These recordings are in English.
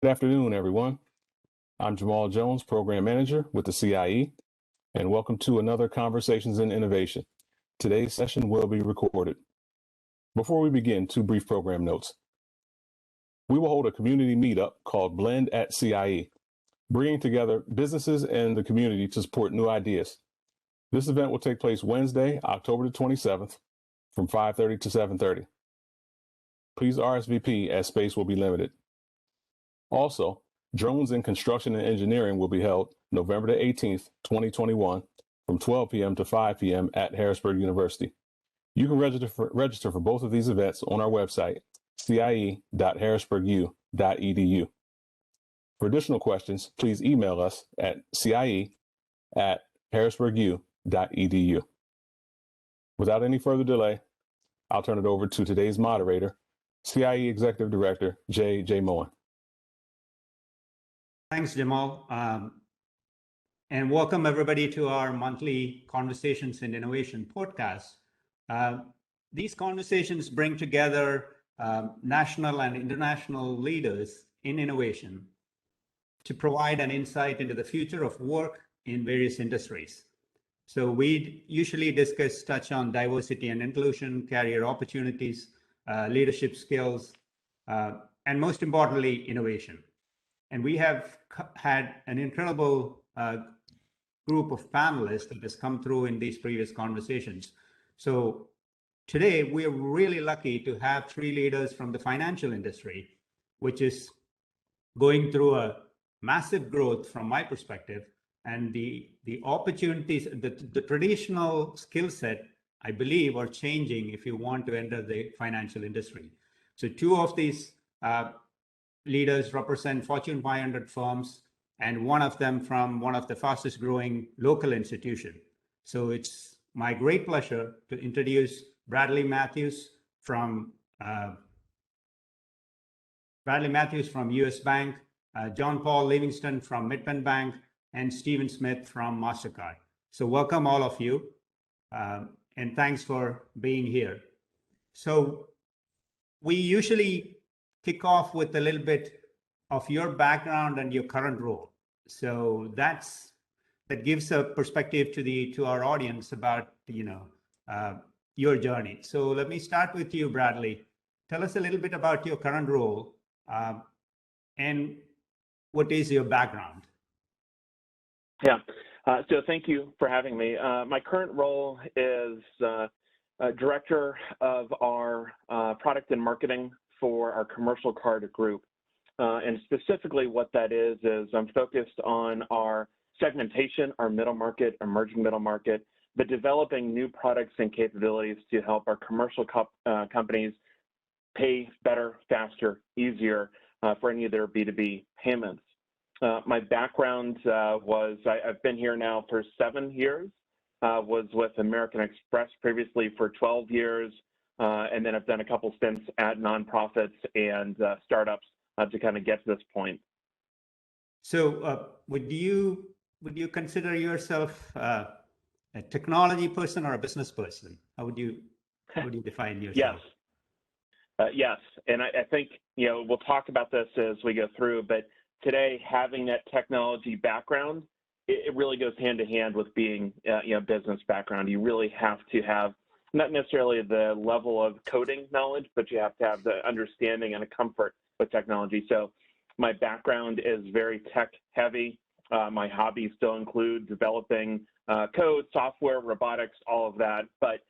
Good afternoon, everyone. I'm Jamal Jones, Program Manager with the CIE, and welcome to another Conversations in Innovation. Today's session will be recorded. Before we begin, two brief program notes. We will hold a community meetup called Blend at CIE, bringing together businesses and the community to support new ideas. This event will take place Wednesday, October the 27th from 5:30 to 7:30. Please RSVP as space will be limited. Also, Drones in Construction and Engineering will be held November the 18th, 2021 from 12 p.m. to 5 p.m. at Harrisburg University. You can register for both of these events on our website, cie.harrisburgu.edu. For additional questions, please email us at cie@harrisburgu.edu. Without any further delay, I'll turn it over to today's moderator, CIE Executive Director, J. Moen. Thanks, Jamal. And welcome everybody to our monthly Conversations in Innovation podcast. These conversations bring together national and international leaders in innovation to provide an insight into the future of work in various industries. So we usually touch on diversity and inclusion, career opportunities, leadership skills, and most importantly, innovation. And we have had an incredible group of panelists that has come through in these previous conversations. So today, we're really lucky to have three leaders from the financial industry, which is going through a massive growth from my perspective. And the opportunities, the traditional skill set, I believe, are changing if you want to enter the financial industry. So two of these leaders represent Fortune 500 firms, and one of them from one of the fastest growing local institutions. So it's my great pleasure to introduce Bradley Matthews from US Bank, John Paul Livingston from Mid-Penn Bank, and Stephen Smith from Mastercard. So welcome all of you, and thanks for being here. So we usually kick off with a little bit of your background and your current role. So that gives a perspective to our audience about your journey. So let me start with you, Bradley. Tell us a little bit about your current role and what is your background? Yeah, so thank you for having me. My current role is Director of our Product and Marketing for our commercial card group. And specifically what that is I'm focused on our segmentation, our middle market, emerging middle market, but developing new products and capabilities to help our commercial companies pay better, faster, easier for any of their B2B payments. My background I've been here now for 7 years, was with American Express previously for 12 years, and then I've done a couple stints at nonprofits and startups to kind of get to this point. So would you consider yourself a technology person or a business person? How would you define yourself? Yes, and I think we'll talk about this as we go through, but today having that technology background, it really goes hand in hand with being business background. You really have to have not necessarily the level of coding knowledge, but you have to have the understanding and a comfort with technology. So my background is very tech heavy. My hobbies still include developing code, software, robotics, all of that. But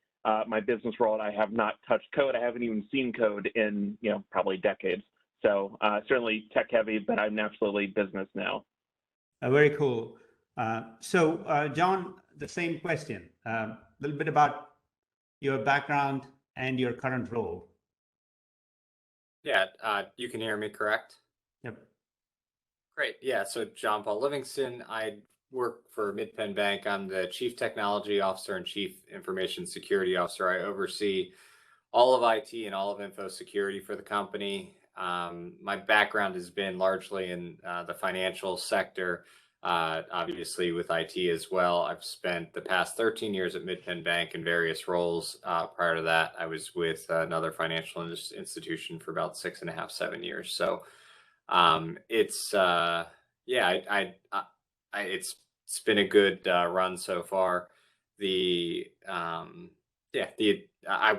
my business world, I have not touched code. I haven't even seen code in probably decades. So certainly tech heavy, but I'm absolutely business now. Very cool. So John, the same question. A little bit about your background and your current role. Yeah, you can hear me, correct? Yep. Great. Yeah, so John Paul Livingston, I work for Mid-Penn Bank. I'm the Chief Technology Officer and Chief Information Security Officer. I oversee all of IT and all of info security for the company. My background has been largely in the financial sector, obviously with IT as well. I've spent the past 13 years at Mid-Penn Bank in various roles. Prior to that, I was with another financial institution for about 6.5, 7 years. So It's it's been a good run so far. I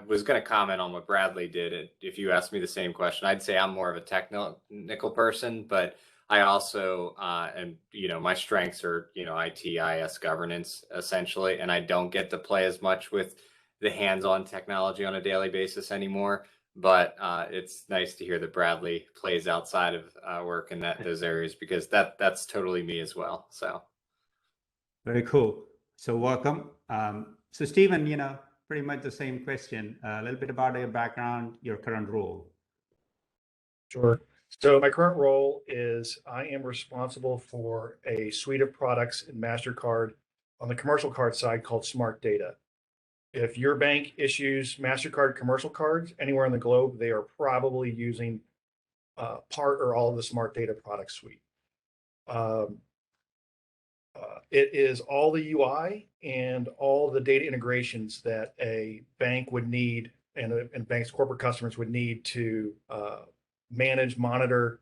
was going to comment on what Bradley did. If you asked me the same question, I'd say I'm more of a technical person, but I also am, my strengths are, IT, IS governance essentially, and I don't get to play as much with the hands-on technology on a daily basis anymore. But it's nice to hear that Bradley plays outside of work in those areas, because that's totally me as well. So very cool. So welcome. So Stephen, pretty much the same question. A little bit about your background, your current role. Sure. So my current role is I am responsible for a suite of products in Mastercard on the commercial card side called Smart Data. If your bank issues Mastercard commercial cards anywhere in the globe, they are probably using part or all of the Smart Data product suite. It is all the UI and all the data integrations that a bank would need, and banks' corporate customers would need to manage, monitor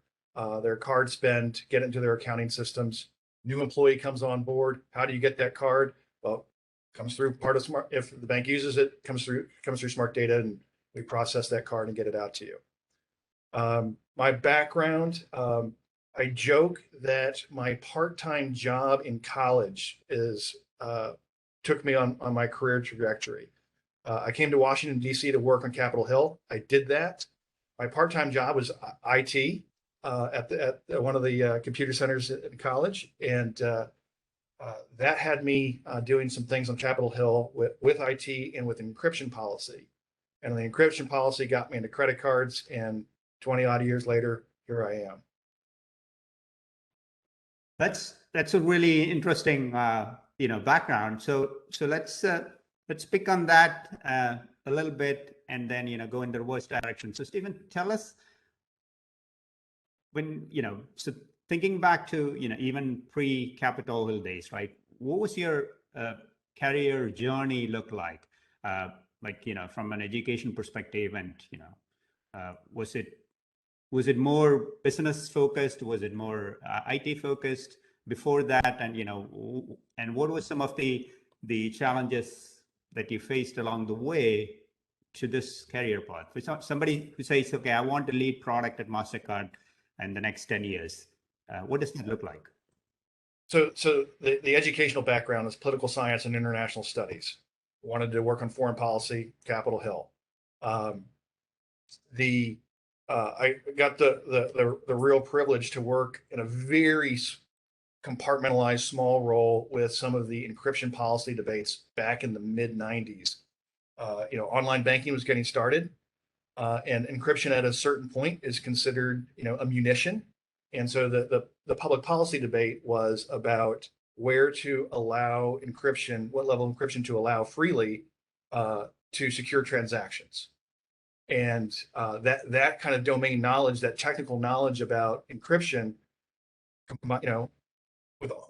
their card spend, get into their accounting systems. New employee comes on board. How do you get that card? Well, comes through part of Smart. If the bank uses it, comes through Smart Data, and we process that card and get it out to you. My background, I joke that my part-time job in college took me on my career trajectory. I came to Washington, D.C. to work on Capitol Hill. I did that. My part-time job was IT at one of the computer centers in college, and that had me doing some things on Capitol Hill with IT and with encryption policy. And the encryption policy got me into credit cards, and 20 odd years later, here I am. That's a really interesting background. So let's pick on that a little bit, and then go in the reverse direction. So Stephen, tell us, when so thinking back to even pre-Capitol Hill days, right? What was your career journey look like? From an education perspective, and was it more business focused? Was it more IT focused before that? And and what were some of the challenges that you faced along the way to this career path? For somebody who says, okay, I want to lead product at Mastercard in the next 10 years, what does that look like? So the educational background is political science and international studies. Wanted to work on foreign policy, Capitol Hill. I got the real privilege to work in a very compartmentalized small role with some of the encryption policy debates back in the mid 90s. Online banking was getting started, and encryption at a certain point is considered, a munition. And so the public policy debate was about where to allow encryption, what level of encryption to allow freely to secure transactions. And that kind of domain knowledge, that technical knowledge about encryption,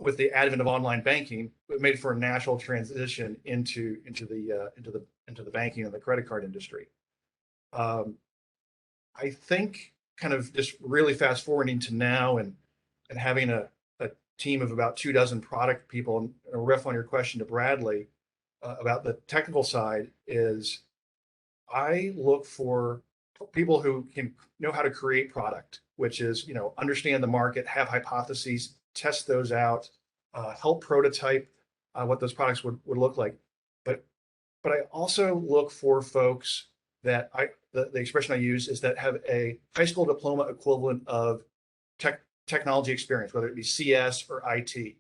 with the advent of online banking, it made for a natural transition into the banking and the credit card industry. I think, kind of just really fast forwarding to now, and having a team of about 24 product people, and a riff on your question to Bradley about the technical side, is I look for people who can know how to create product, which is, understand the market, have hypotheses, test those out, help prototype what those products would look like. But I also look for folks that the expression I use is that have a high school diploma equivalent of technology experience, whether it be CS or IT.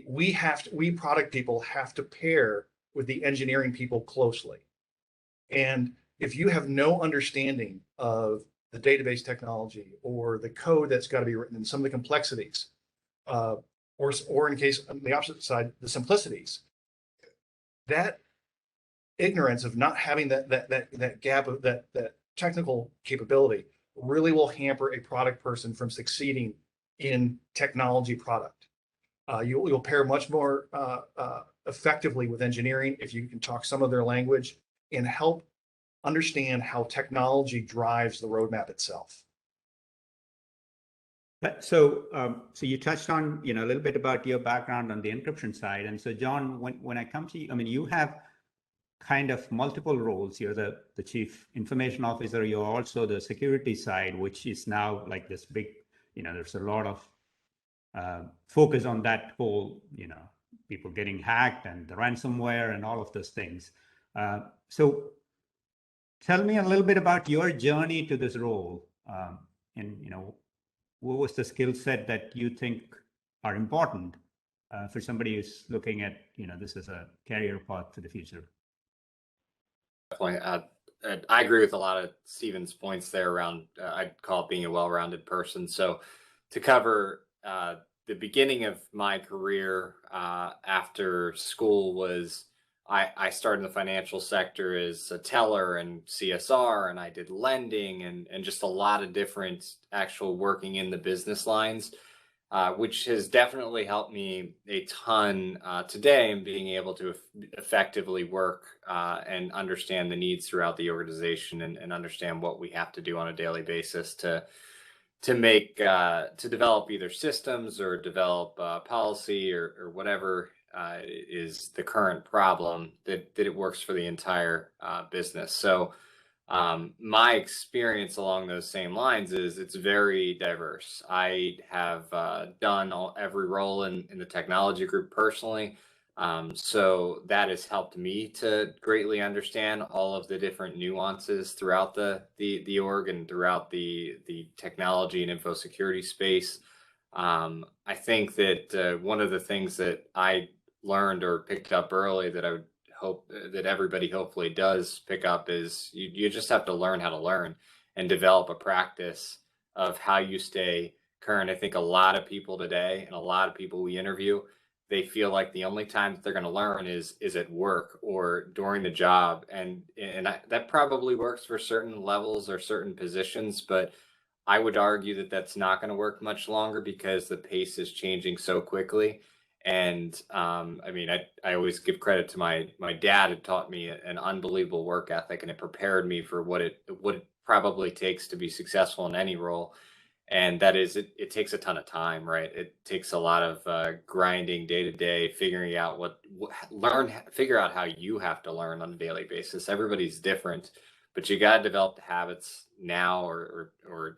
We product people have to pair with the engineering people closely. And if you have no understanding of the database technology or the code that's got to be written, and some of the complexities, or in case on the opposite side, the simplicities, that ignorance of not having that gap of that technical capability really will hamper a product person from succeeding in technology product. You'll pair much more effectively with engineering if you can talk some of their language and help understand how technology drives the roadmap itself. So you touched on, a little bit about your background on the encryption side. And so, John, when I come to you, I mean, you have kind of multiple roles. You're the chief information officer. You're also the security side, which is now like this big, there's a lot of focus on that whole, people getting hacked and the ransomware and all of those things. So tell me a little bit about your journey to this role, and what was the skill set that you think are important for somebody who's looking at, this as a career path for the future? Definitely. I agree with a lot of Stephen's points there around, I'd call it being a well-rounded person. So to cover the beginning of my career after school was, I started in the financial sector as a teller and CSR, and I did lending and just a lot of different actual working in the business lines, which has definitely helped me a ton today in being able to effectively work and understand the needs throughout the organization and understand what we have to do on a daily basis to develop either systems or develop policy or whatever is the current problem that it works for the entire business. So my experience along those same lines is it's very diverse. I have done every role in the technology group personally. So that has helped me to greatly understand all of the different nuances throughout the org and throughout the technology and info security space. I think that one of the things that I learned or picked up early that I would hope that everybody hopefully does pick up is you just have to learn how to learn and develop a practice of how you stay current. I think a lot of people today and a lot of people we interview, they feel like the only time that they're going to learn is at work or during the job. And that probably works for certain levels or certain positions, but I would argue that that's not going to work much longer because the pace is changing so quickly. And I mean, I always give credit to my dad, who taught me an unbelievable work ethic, and it prepared me for what it probably takes to be successful in any role. And that is, it takes a ton of time, right? It takes a lot of grinding day to day, figuring out figure out how you have to learn on a daily basis. Everybody's different, but you got to develop the habits now or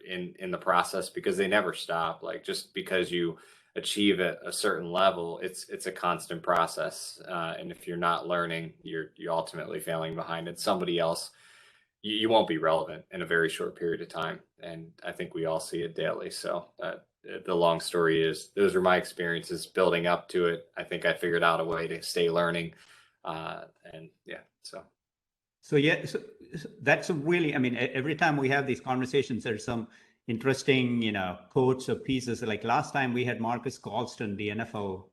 in the process, because they never stop. Like, just because you achieve a certain level, it's a constant process. And if you're not learning, you're ultimately failing behind, and somebody else, you won't be relevant in a very short period of time. And I think we all see it daily. So the long story is, those are my experiences building up to it. I think I figured out a way to stay learning. And yeah, so yeah, so that's a really, I mean, every time we have these conversations, there's some interesting, quotes or pieces. Like last time we had Marcus Colston, the NFL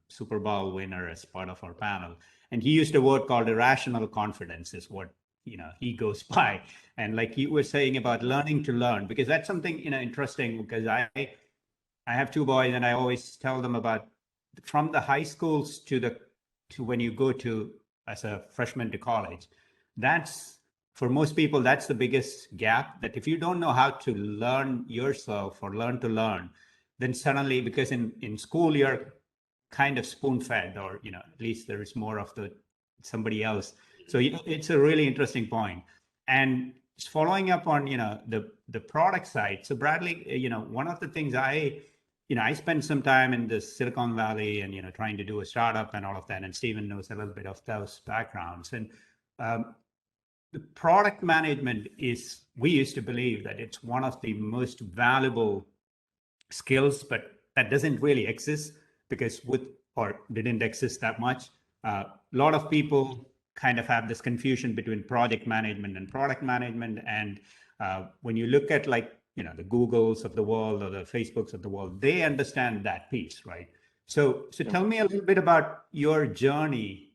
Super Bowl winner, as part of our panel. And he used a word called irrational confidence is what, he goes by. And like you were saying about learning to learn, because that's something, interesting, because I have two boys, and I always tell them about from the high schools to when you go to as a freshman to college. That's, for most people, that's the biggest gap, that if you don't know how to learn yourself or learn to learn, then suddenly, because in school you're kind of spoon fed, or at least there is more of somebody else. So it's a really interesting point. And following up on the product side, so Bradley, one of the things I spent some time in the Silicon Valley and trying to do a startup and all of that, and Stephen knows a little bit of those backgrounds. And the product management is, we used to believe that it's one of the most valuable skills, but that doesn't really exist, because didn't exist that much. A lot of people kind of have this confusion between project management and product management. And when you look at the Googles of the world or the Facebooks of the world, they understand that piece, right? So tell me a little bit about your journey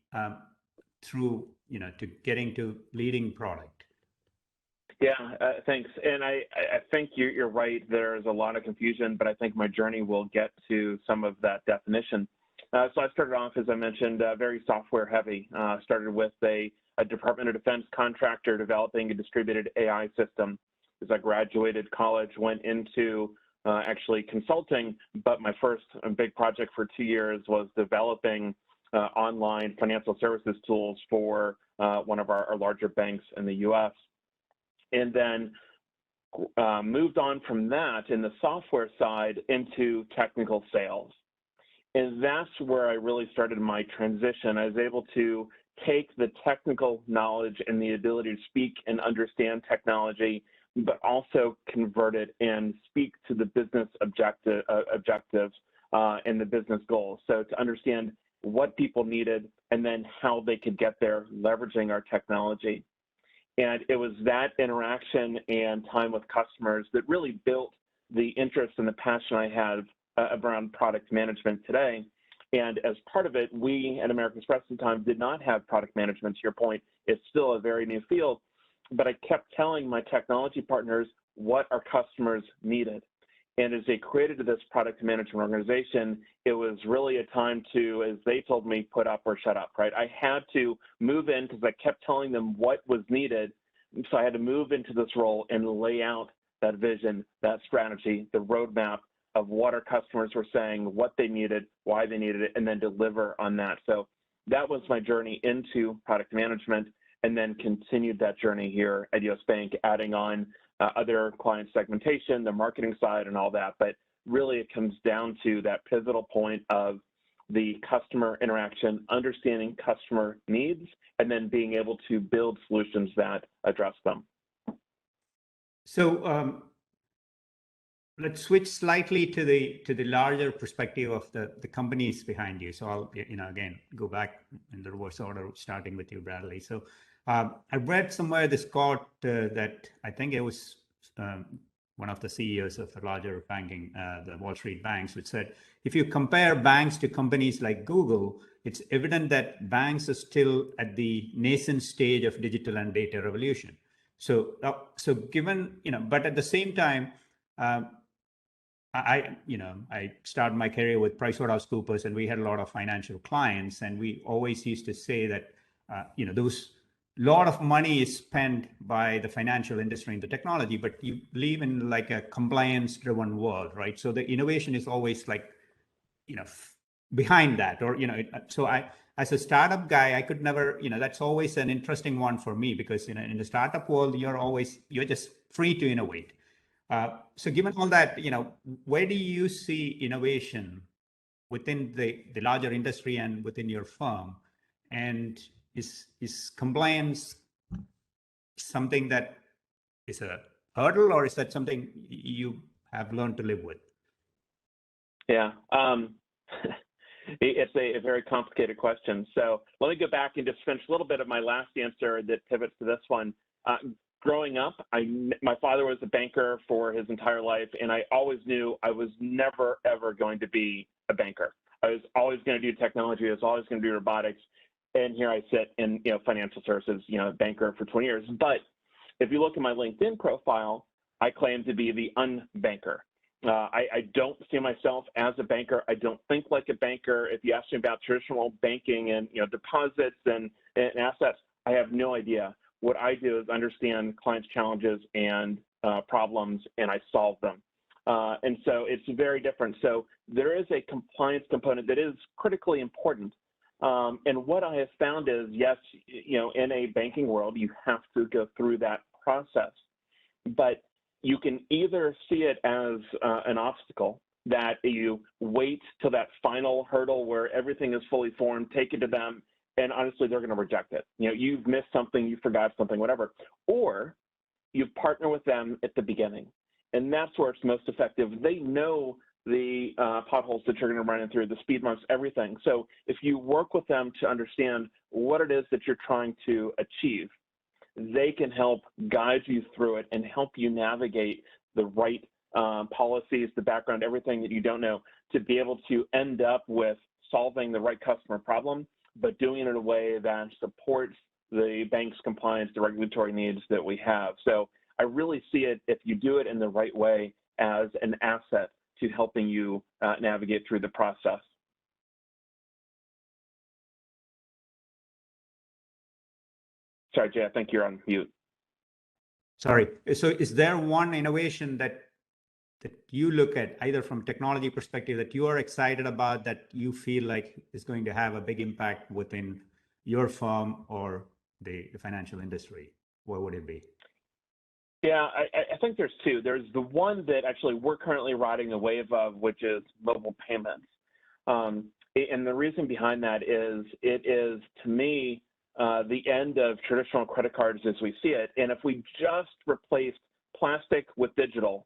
through, to getting to leading product. Yeah, thanks. And I think you're right. There's a lot of confusion, but I think my journey will get to some of that definition. So I started off, as I mentioned, very software heavy. Started with a Department of Defense contractor developing a distributed AI system. As I graduated college, went into actually consulting, but my first big project for 2 years was developing online financial services tools for one of our larger banks in the US. And then moved on from that in the software side into technical sales. And that's where I really started my transition. I was able to take the technical knowledge and the ability to speak and understand technology, but also convert it and speak to the business objectives and the business goals. So to understand what people needed and then how they could get there leveraging our technology. And it was that interaction and time with customers that really built the interest and the passion I have around product management today. And as part of it, we at American Express at the time did not have product management. To your point, it's still a very new field, but I kept telling my technology partners what our customers needed. And as they created this product management organization, it was really a time to, as they told me, put up or shut up, right? I had to move in because I kept telling them what was needed. So I had to move into this role and lay out that vision, that strategy, the roadmap of what our customers were saying, what they needed, why they needed it, and then deliver on that. So that was my journey into product management, and then continued that journey here at US Bank, adding on other client segmentation, the marketing side and all that. But really it comes down to that pivotal point of the customer interaction, understanding customer needs, and then being able to build solutions that address them. So let's switch slightly to the larger perspective of the companies behind you. So I'll, again, go back in the reverse order, starting with you, Bradley. So I read somewhere this quote that I think it was one of the CEOs of the larger banking, the Wall Street banks, which said, if you compare banks to companies like Google, it's evident that banks are still at the nascent stage of digital and data revolution. So given, but at the same time, I started my career with PricewaterhouseCoopers, and we had a lot of financial clients, and we always used to say that, those lot of money is spent by the financial industry into technology, but you live in like a compliance-driven world, right? So the innovation is always like, behind that, or So I, as a startup guy, I could never, that's always an interesting one for me because in the startup world, you're just free to innovate. So given all that, where do you see innovation within the larger industry and within your firm? And is compliance something that is a hurdle, or is that something you have learned to live with? Yeah, it's a very complicated question. So let me go back and just finish a little bit of my last answer that pivots to this one. Growing up, my father was a banker for his entire life, and I always knew I was never, ever going to be a banker. I was always going to do technology. I was always going to do robotics. And here I sit in financial services, banker for 20 years. But if you look at my LinkedIn profile, I claim to be the unbanker. I don't see myself as a banker. I don't think like a banker. If you ask me about traditional banking and deposits and assets, I have no idea. What I do is understand clients' challenges and problems, and I solve them. And so it's very different. So there is a compliance component that is critically important. And what I have found is, yes, in a banking world, you have to go through that process, but you can either see it as an obstacle that you wait till that final hurdle where everything is fully formed, take it to them, and honestly, they're going to reject it. You've missed something, you forgot something, whatever. Or you partner with them at the beginning, and that's where it's most effective. They know the potholes that you're going to run into, the speed bumps, everything. So if you work with them to understand what it is that you're trying to achieve, they can help guide you through it and help you navigate the right policies, the background, everything that you don't know, to be able to end up with solving the right customer problem, but doing it in a way that supports the bank's compliance, the regulatory needs that we have. So I really see it, if you do it in the right way, as an asset to helping you navigate through the process. Sorry, Jay, I think you're on mute. Sorry. So is there one innovation that that you look at either from technology perspective that you are excited about, that you feel like is going to have a big impact within your firm or the financial industry? What would it be? Yeah, I think there's two. There's the one that actually we're currently riding the wave of, which is mobile payments. And the reason behind that is it is, to me, the end of traditional credit cards as we see it. And if we just replaced plastic with digital,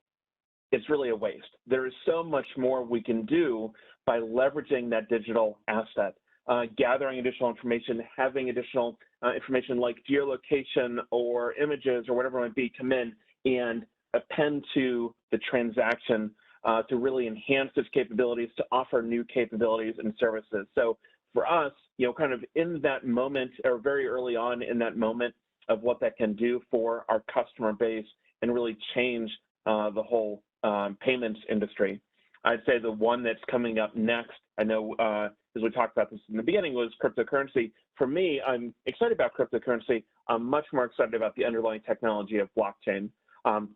it's really a waste. There is so much more we can do by leveraging that digital asset, gathering additional information, having additional information like geolocation or images or whatever it might be come in and append to the transaction to really enhance its capabilities, to offer new capabilities and services. So for us, kind of in that moment or very early on in that moment of what that can do for our customer base and really change the whole payments industry, I'd say the one that's coming up next, I know as we talked about this in the beginning, was cryptocurrency. For me, I'm excited about cryptocurrency. I'm much more excited about the underlying technology of blockchain.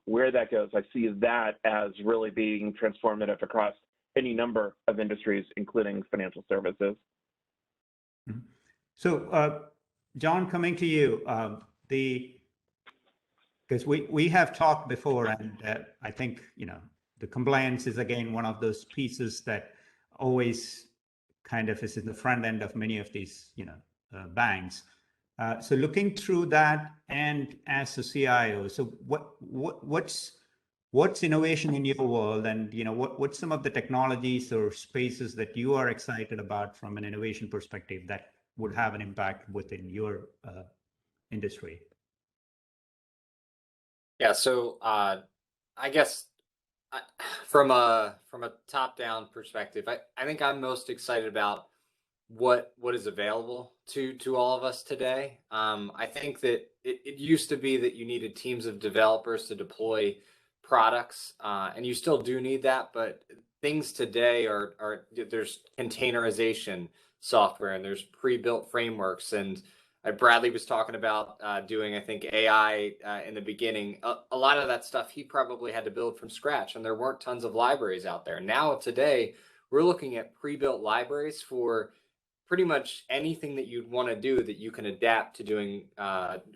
Where that goes, I see that as really being transformative across any number of industries, including financial services. So, John, coming to you, because we have talked before, and I think the compliance is again one of those pieces that always kind of is in the front end of many of these banks. So looking through that, and as a CIO, so what's innovation in your world, and what's some of the technologies or spaces that you are excited about from an innovation perspective that would have an impact within your industry? Yeah, so I guess from a top-down perspective, I think I'm most excited about what is available to all of us today. I think that it used to be that you needed teams of developers to deploy products, and you still do need that, but things today are there's containerization software and there's pre-built frameworks, and Bradley was talking about doing, I think, AI in the beginning. A lot of that stuff he probably had to build from scratch, and there weren't tons of libraries out there. Now today, we're looking at pre-built libraries for pretty much anything that you'd want to do that you can adapt to doing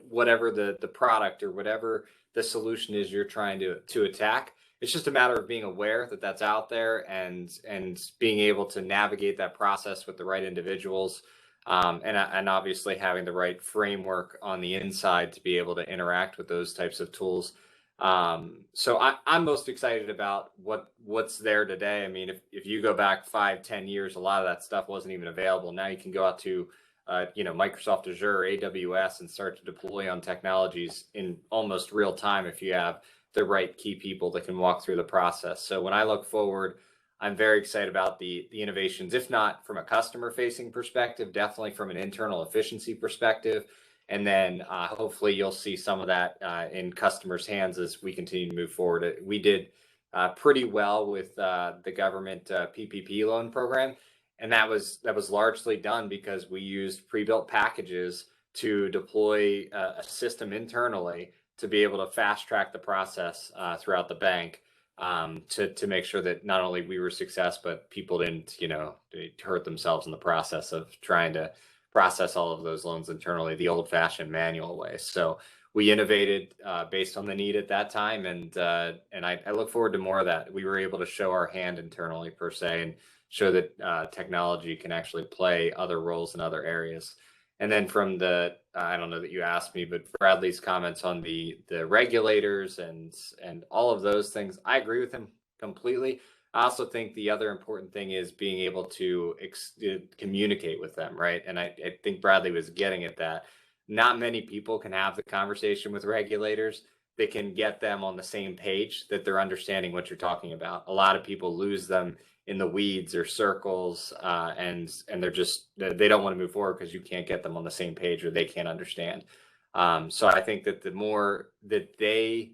whatever the product or whatever the solution is you're trying to attack. It's just a matter of being aware that that's out there and being able to navigate that process with the right individuals. And obviously having the right framework on the inside to be able to interact with those types of tools. So I'm most excited about what's there today. I mean, if you go back 5-10 years, a lot of that stuff wasn't even available. Now you can go out to Microsoft Azure, AWS, and start to deploy on technologies in almost real time if you have the right key people that can walk through the process. So when I look forward, I'm very excited about the innovations, if not from a customer facing perspective, definitely from an internal efficiency perspective. And then hopefully you'll see some of that in customers' hands as we continue to move forward. We did pretty well with the government PPP loan program. And that was largely done because we used pre-built packages to deploy a system internally to be able to fast track the process throughout the bank. To make sure that not only we were success, but people didn't, hurt themselves in the process of trying to process all of those loans internally the old-fashioned manual way. So we innovated based on the need at that time, and I look forward to more of that. We were able to show our hand internally per se, and show that technology can actually play other roles in other areas. And then from I don't know that you asked me, but Bradley's comments on the regulators and all of those things, I agree with him completely. I also think the other important thing is being able to communicate with them, right? And I think Bradley was getting at that. Not many people can have the conversation with regulators that can get them on the same page, that they're understanding what you're talking about. A lot of people lose them in the weeds or circles, and they don't want to move forward because you can't get them on the same page or they can't understand. So I think that the more that they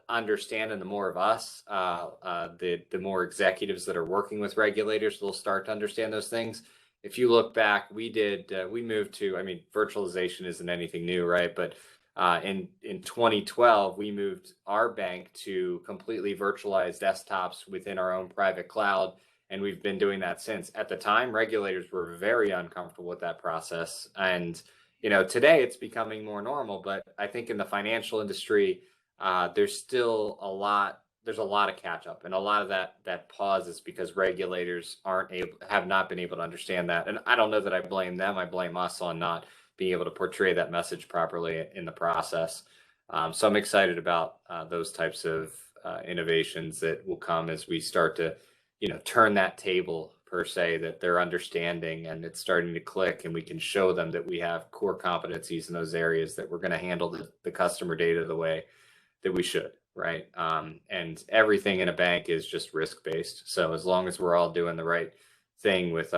understand, and the more of us, the more executives that are working with regulators will start to understand those things. If you look back, we moved to, virtualization isn't anything new, right? But In 2012, we moved our bank to completely virtualized desktops within our own private cloud, and we've been doing that since. At the time, regulators were very uncomfortable with that process, and today it's becoming more normal. But I think in the financial industry, there's still a lot. There's a lot of catch up, and a lot of that pause is because regulators have not been able to understand that. And I don't know that I blame them. I blame us on not being able to portray that message properly in the process. So I'm excited about those types of innovations that will come as we start to, turn that table per se, that they're understanding and it's starting to click, and we can show them that we have core competencies in those areas, that we're going to handle the customer data the way that we should, right? And everything in a bank is just risk-based. So as long as we're all doing the right thing with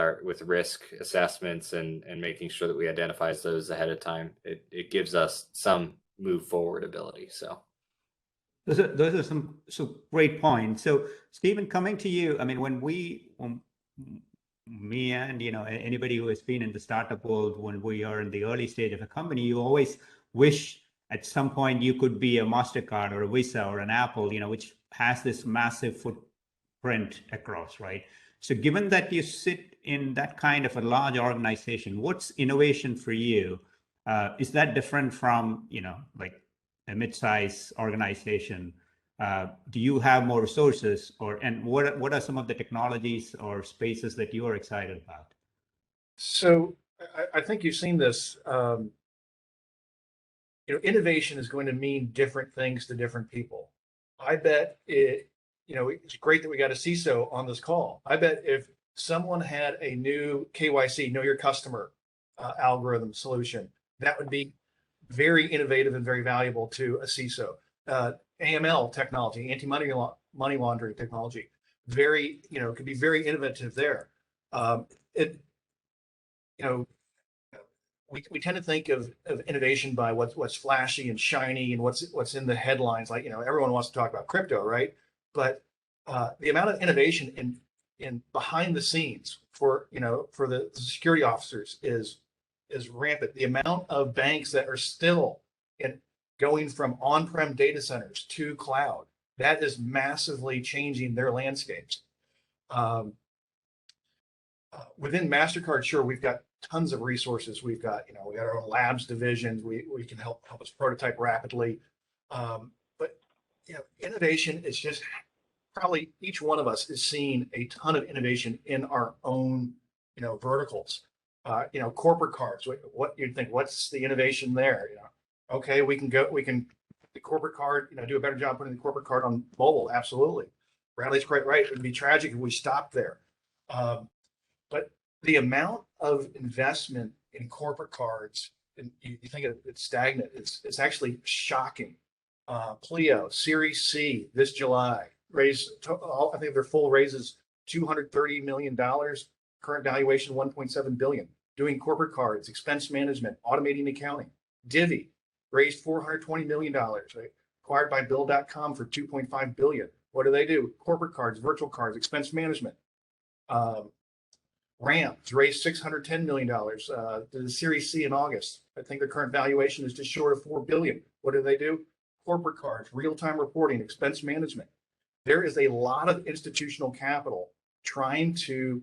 risk assessments and making sure that we identify those ahead of time, it gives us some move forward ability. So those are some great points. So Stephen, coming to you, I mean, when me and anybody who has been in the startup world, when we are in the early stage of a company, you always wish at some point you could be a Mastercard or a Visa or an Apple, which has this massive footprint across, right? So given that you sit in that kind of a large organization, what's innovation for you? Is that different from, like a mid-size organization? Do you have more resources, and what are some of the technologies or spaces that you are excited about? So I think you've seen this. Innovation is going to mean different things to different people. I bet it's great that we got a CISO on this call. I bet if someone had a new KYC, know your customer algorithm solution, that would be very innovative and very valuable to a CISO. AML technology, anti-money laundering technology, could be very innovative there. We tend to think of innovation by what's flashy and shiny and what's in the headlines. Like, everyone wants to talk about crypto, right? But the amount of innovation in behind the scenes for the security officers is rampant. The amount of banks that are still going from on-prem data centers to cloud, that is massively changing their landscapes. Within Mastercard, sure, we've got tons of resources. We've got our own labs divisions. We can help us prototype rapidly. But innovation is just, probably each one of us is seeing a ton of innovation in our own verticals. Corporate cards. What you think? What's the innovation there? Okay, the corporate card. Do a better job putting the corporate card on mobile. Absolutely. Bradley's quite right. It would be tragic if we stopped there. But the amount of investment in corporate cards, and you think it's stagnant, it's actually shocking. Pleo Series C this July raised, I think their full raise is $230 million, current valuation $1.7 billion, doing corporate cards, expense management, automating accounting. Divvy raised $420 million, right? Acquired by Bill.com for $2.5 billion. What do? Corporate cards, virtual cards, expense management. Rams raised $610 million to the Series C in August. I think their current valuation is just short of $4 billion. What do? Corporate cards, real-time reporting, expense management. There is a lot of institutional capital trying to,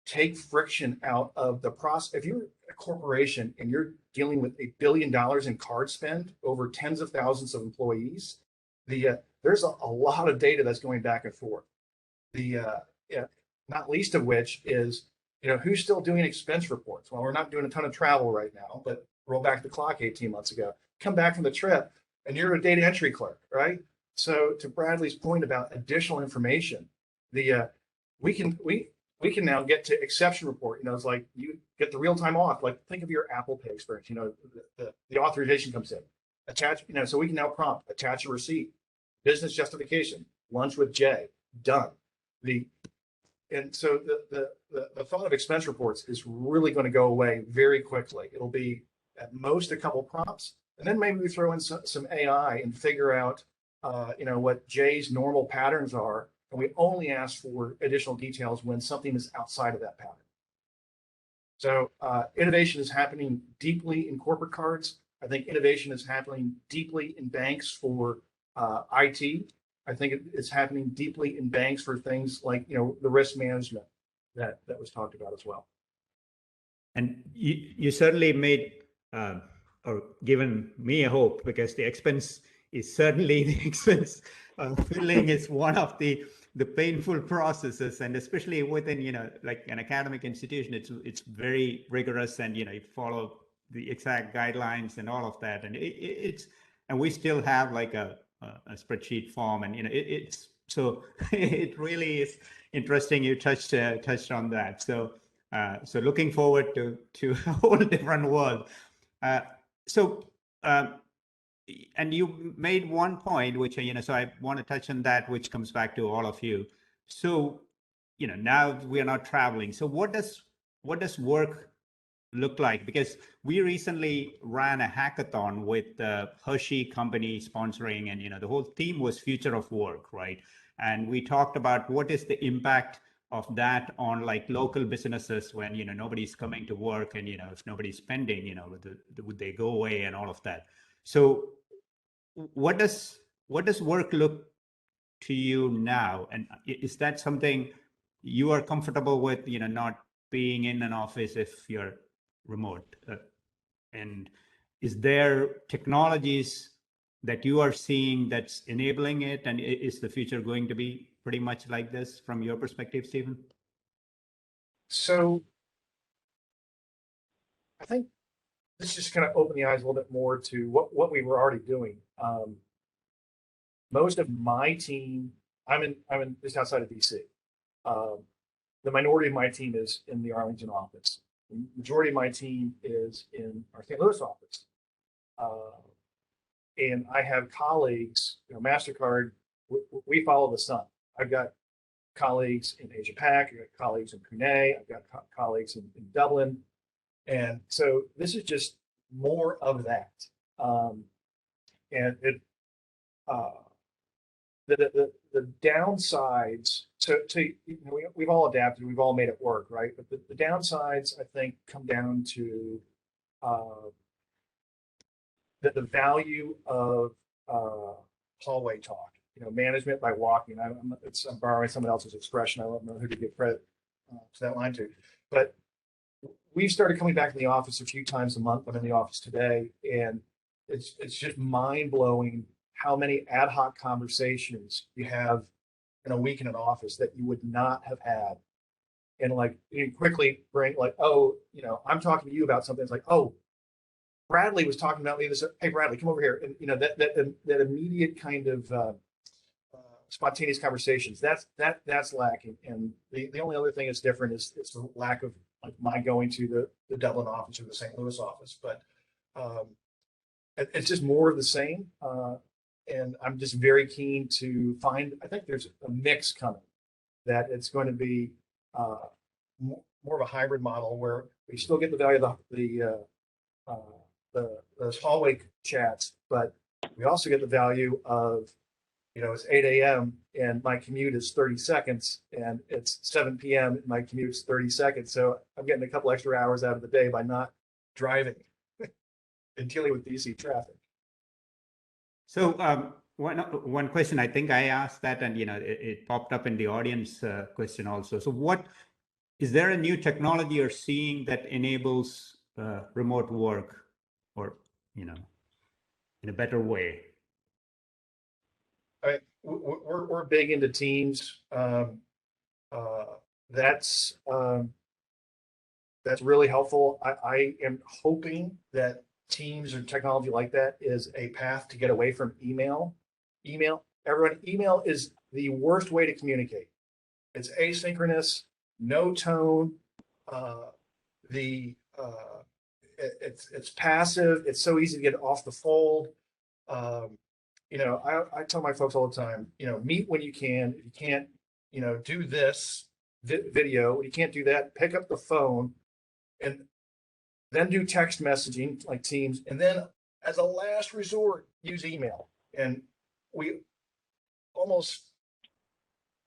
take friction out of the process. If you're a corporation and you're dealing with $1 billion in card spend over tens of thousands of employees, there's a lot of data that's going back and forth. Not least of which is, who's still doing expense reports? Well, we're not doing a ton of travel right now, but roll back the clock 18 months ago. Come back from the trip and you're a data entry clerk, right? So to Bradley's point about additional information, we can now get to exception report. It's like you get the real-time auth. Like, think of your Apple Pay experience. The authorization comes in, attach. So we can now prompt attach a receipt, business justification, lunch with Jay, done. And so the thought of expense reports is really going to go away very quickly. It'll be at most a couple prompts, and then maybe we throw in some AI and figure out, what Jay's normal patterns are, and we only ask for additional details when something is outside of that pattern. So innovation is happening deeply in corporate cards. I think innovation is happening deeply in banks for IT. I think it's happening deeply in banks for things like, the risk management that was talked about as well. And you certainly made or given me a hope, because the expense is certainly the expense. Filling is one of the painful processes, and especially within like an academic institution, it's very rigorous, and you follow the exact guidelines and all of that, and and we still have like a spreadsheet form, and it's so it really is interesting you touched on that. So looking forward to a whole different world. And you made one point, which so I want to touch on that, which comes back to all of you. So now we are not traveling. So what does work look like? Because we recently ran a hackathon with the Hershey company sponsoring, and the whole theme was future of work, right? And we talked about what is the impact of that on like local businesses when nobody's coming to work, and if nobody's spending, would they go away and all of that. So what does work look to you now, and is that something you are comfortable with, not being in an office if you're remote? And is there technologies that you are seeing that's enabling it, and is the future going to be pretty much like this from your perspective, Stephen? So I think this just kind of opened the eyes a little bit more to what we were already doing. Most of my team, I'm in just outside of DC. The minority of my team is in the Arlington office. The majority of my team is in our St. Louis office. And I have colleagues, Mastercard, we follow the sun. I've got colleagues in Asia Pac, I've got colleagues in Pune, I've got colleagues in Dublin. And so this is just more of that. And it, the downsides, so we've all adapted, we've all made it work, right? But the downsides, I think, come down to the value of hallway talk. Management by walking. I'm borrowing someone else's expression. I don't know who to give credit to that line to, but we've started coming back to the office a few times a month. I'm in the office today, and it's just mind blowing how many ad hoc conversations you have in a week in an office that you would not have had. And like, you quickly bring like, oh, I'm talking to you about something. It's like, oh, Bradley was talking about me. This, hey, Bradley, come over here. And that immediate kind of spontaneous conversations. That's lacking. And the only other thing that's different is the lack of like my going to the Dublin office or the St. Louis office. But it's just more of the same. And I'm just very keen to find. I think there's a mix coming, that it's going to be more of a hybrid model where we still get the value of those hallway chats, but we also get the value of, it's 8 a.m. and my commute is 30 seconds, and it's 7 p.m. and my commute is 30 seconds. So I'm getting a couple extra hours out of the day by not driving and dealing with DC traffic. So one question, I think I asked that, and it popped up in the audience question also. So is there a new technology you're seeing that enables remote work, or in a better way? We're big into Teams. That's really helpful. I am hoping that Teams or technology like that is a path to get away from email. Everyone, email is the worst way to communicate. It's asynchronous, no tone. It's passive. It's so easy to get off the fold. I tell my folks all the time, meet when you can. If you can't, do this video, you can't do that, pick up the phone and then do text messaging like Teams. And then as a last resort, use email. And we almost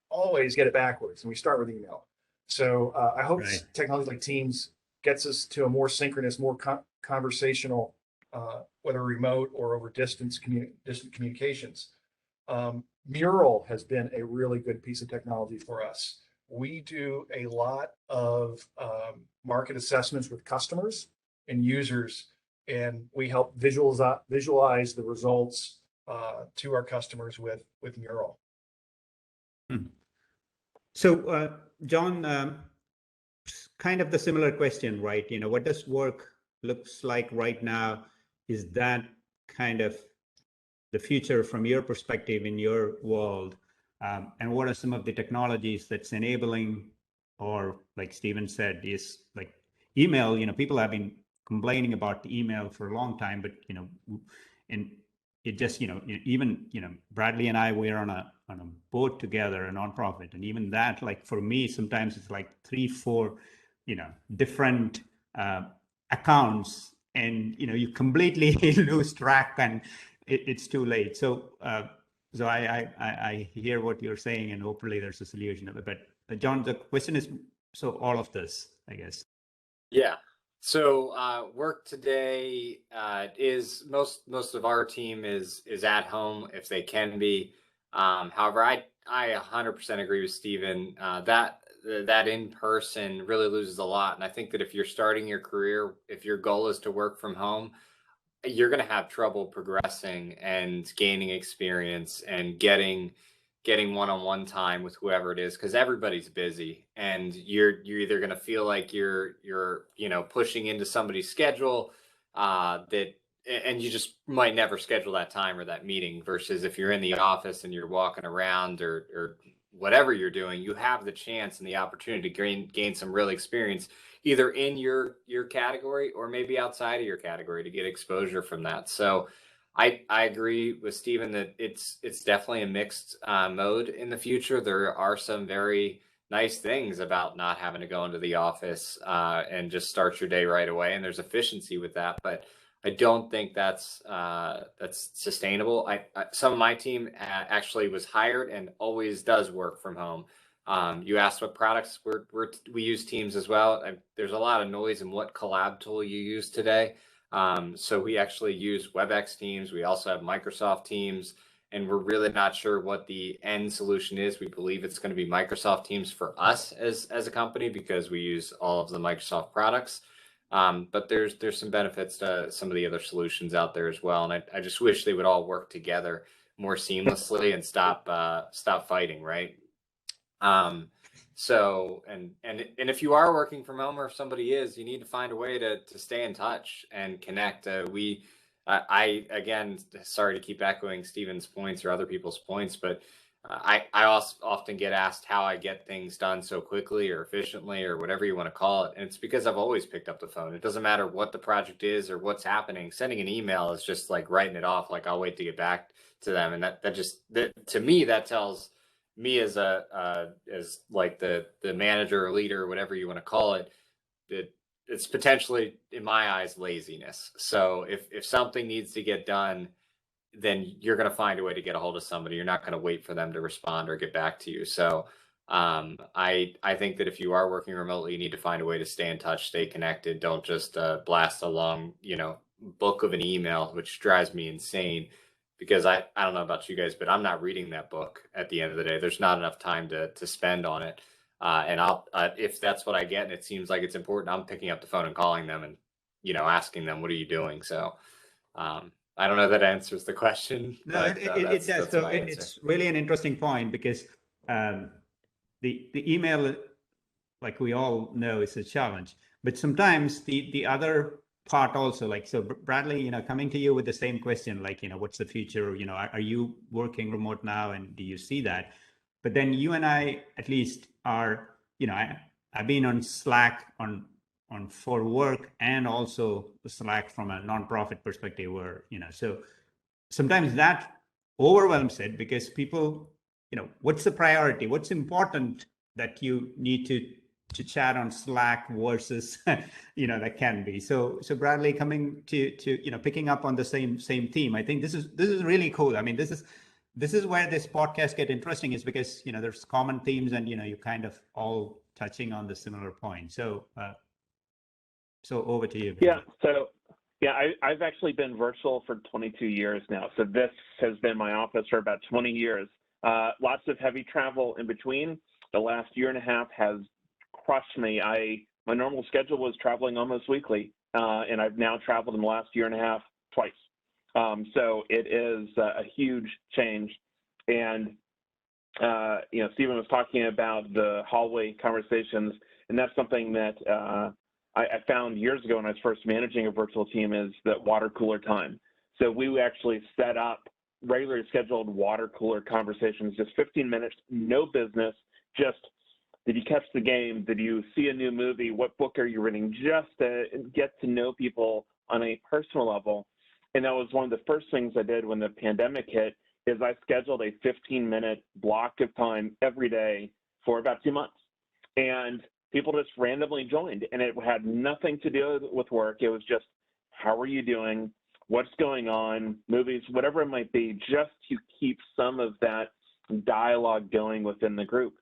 always get it backwards, and we start with email. So I hope technology like Teams gets us to a more synchronous, more conversational whether remote or over distant communications. Mural has been a really good piece of technology for us. We do a lot of market assessments with customers and users, and we help visualize the results to our customers with Mural. So, John, kind of the similar question, right? What does work looks like right now? Is that kind of the future from your perspective in your world? And what are some of the technologies that's enabling, or like Stephen said, is like email? People have been complaining about email for a long time, but and it just even Bradley and I, we're on a board together, a nonprofit, and even that, like for me, sometimes it's like 3-4 different accounts, and you completely lose track, and it's too late. So I hear what you're saying, and hopefully there's a solution of it. But John, the question is, so all of this, I guess. Yeah. So work today is most of our team is at home if they can be. However, I 100% agree with Stephen that in person really loses a lot. And I think that if you're starting your career, if your goal is to work from home, you're going to have trouble progressing and gaining experience and getting one-on-one time with whoever it is, because everybody's busy, and you're either going to feel like you're pushing into somebody's schedule and you just might never schedule that time or that meeting, versus if you're in the office and you're walking around or whatever you're doing, you have the chance and the opportunity to gain some real experience, either in your category or maybe outside of your category, to get exposure from that. So I agree with Stephen that it's definitely a mixed mode in the future. There are some very nice things about not having to go into the office and just start your day right away, and there's efficiency with that. But I don't think that's sustainable. Some of my team actually was hired and always does work from home. You asked what products we use Teams as well. There's a lot of noise in what collab tool you use today. So we actually use WebEx Teams. We also have Microsoft Teams, and we're really not sure what the end solution is. We believe it's going to be Microsoft Teams for us as a company, because we use all of the Microsoft products. But there's some benefits to some of the other solutions out there as well. And I just wish they would all work together more seamlessly and stop fighting, right? So, and if you are working from home, or if somebody is, you need to find a way to stay in touch and connect. I again, sorry to keep echoing Stephen's points or other people's points, but I also often get asked how I get things done so quickly or efficiently or whatever you want to call it. And it's because I've always picked up the phone. It doesn't matter what the project is or what's happening. Sending an email is just like writing it off. Like, I'll wait to get back to them. And that to me, that tells me as like the manager or leader or whatever you want to call it, that it's potentially, in my eyes, laziness. So if something needs to get done, then you're going to find a way to get a hold of somebody. You're not going to wait for them to respond or get back to you. So I think that if you are working remotely, you need to find a way to stay in touch, stay connected. Don't just blast a long, book of an email, which drives me insane, because I don't know about you guys, but I'm not reading that book at the end of the day. There's not enough time to spend on it. And I'll if that's what I get and it seems like it's important, I'm picking up the phone and calling them and, asking them, what are you doing? So I don't know if that answers the question. No, but, it does. So it's really an interesting point, because the email, like we all know, is a challenge. But sometimes the other part also, like, so Bradley, coming to you with the same question, like, what's the future? Are you working remote now, and do you see that? But then you and I, at least, are, I've been on Slack on for work, and also Slack from a nonprofit perspective, where, so sometimes that overwhelms it, because people, what's the priority? What's important that you need to chat on Slack versus, that can be. So Bradley, coming to picking up on the same theme, I think this is really cool. I mean, this is where this podcast get interesting, is because, there's common themes, and, you kind of all touching on the similar point. So over to you. Yeah. So Yeah, I've actually been virtual for 22 years now. So this has been my office for about 20 years. Lots of heavy travel in between. The last year and a half has crushed me. My normal schedule was traveling almost weekly, and I've now traveled in the last year and a half twice. So it is a huge change. And Stephen was talking about the hallway conversations, and that's something that I found years ago when I was first managing a virtual team, is that water cooler time. So we actually set up regularly scheduled water cooler conversations, just 15 minutes, no business, just did you catch the game? Did you see a new movie? What book are you reading? Just to get to know people on a personal level. And that was one of the first things I did when the pandemic hit, is I scheduled a 15-minute block of time every day for about 2 months. And people just randomly joined, and it had nothing to do with work. It was just, how are you doing? What's going on? Movies, whatever it might be, just to keep some of that dialogue going within the group.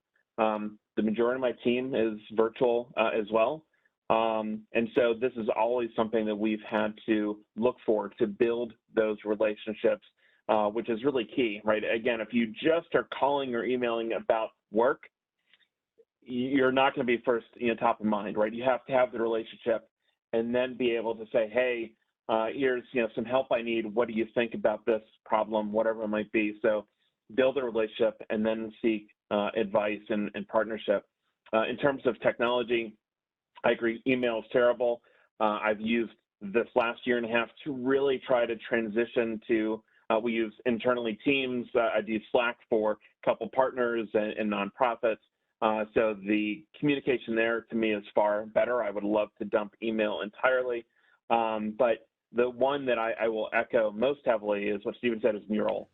The majority of my team is virtual as well. And so this is always something that we've had to look for to build those relationships, which is really key, right? Again, if you just are calling or emailing about work, you're not going to be first, top of mind, right? You have to have the relationship and then be able to say, hey, here's, some help I need. What do you think about this problem, whatever it might be? So build a relationship and then seek advice and partnership. In terms of technology, I agree, email is terrible. I've used this last year and a half to really try to transition to, we use internally Teams. I do Slack for a couple partners and nonprofits. So the communication there to me is far better. I would love to dump email entirely. But the one that I will echo most heavily is what Stephen said, is Mural.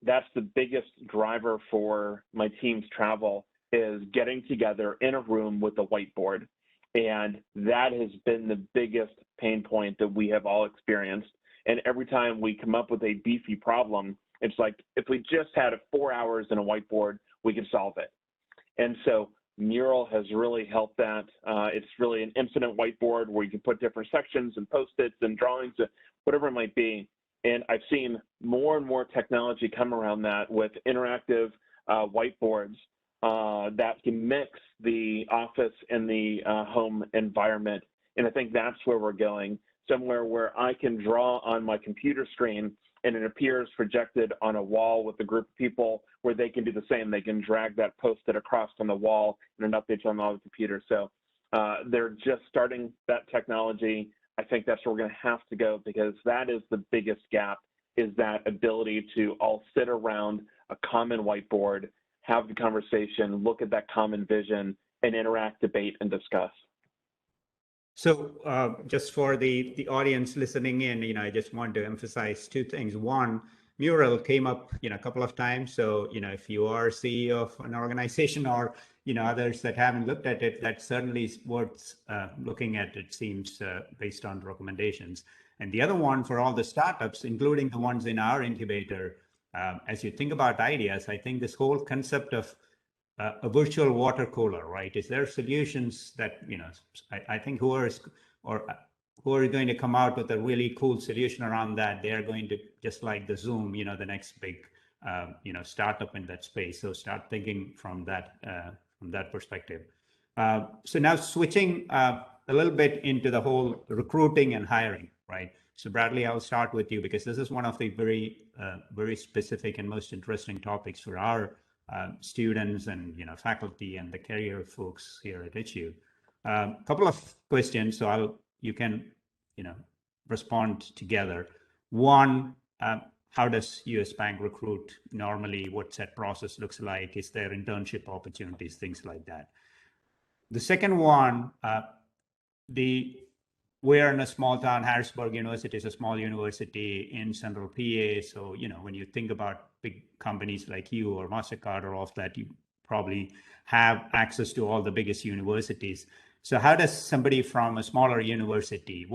That's the biggest driver for my team's travel, is getting together in a room with a whiteboard. And that has been the biggest pain point that we have all experienced. And every time we come up with a beefy problem, it's like, if we just had 4 hours in a whiteboard, we could solve it. And so Mural has really helped that. It's really an infinite whiteboard where you can put different sections and Post-its and drawings, whatever it might be. And I've seen more and more technology come around that, with interactive whiteboards that can mix the office and the home environment. And I think that's where we're going, somewhere where I can draw on my computer screen and it appears projected on a wall with a group of people, where they can do the same. They can drag that Post-it across on the wall and an update on the computer. So they're just starting that technology. I think that's where we're going to have to go, because that is the biggest gap, is that ability to all sit around a common whiteboard, have the conversation, look at that common vision, and interact, debate, and discuss. So just for the audience listening in, I just want to emphasize two things. One, Mural came up, a couple of times. So, if you are CEO of an organization, or, others that haven't looked at it, that certainly is worth looking at, it seems, based on recommendations. And the other one, for all the startups, including the ones in our incubator, as you think about ideas, I think this whole concept of a virtual water cooler, right? Is there solutions that, I think who are going to come out with a really cool solution around that, they're going to, just like the Zoom, the next big, startup in that space. So start thinking from that perspective. So now switching a little bit into the whole recruiting and hiring, right? So Bradley, I'll start with you, because this is one of the very specific and most interesting topics for our students and faculty and the career folks here at HU. Couple of questions, so you can respond together. One, how does US Bank recruit normally? What's that process looks like? Is there internship opportunities, things like that? The second one, we're in a small town. Harrisburg University is a small university in central PA. So, when you think about big companies like you or Mastercard or all of that, you probably have access to all the biggest universities. So how does somebody from a smaller university,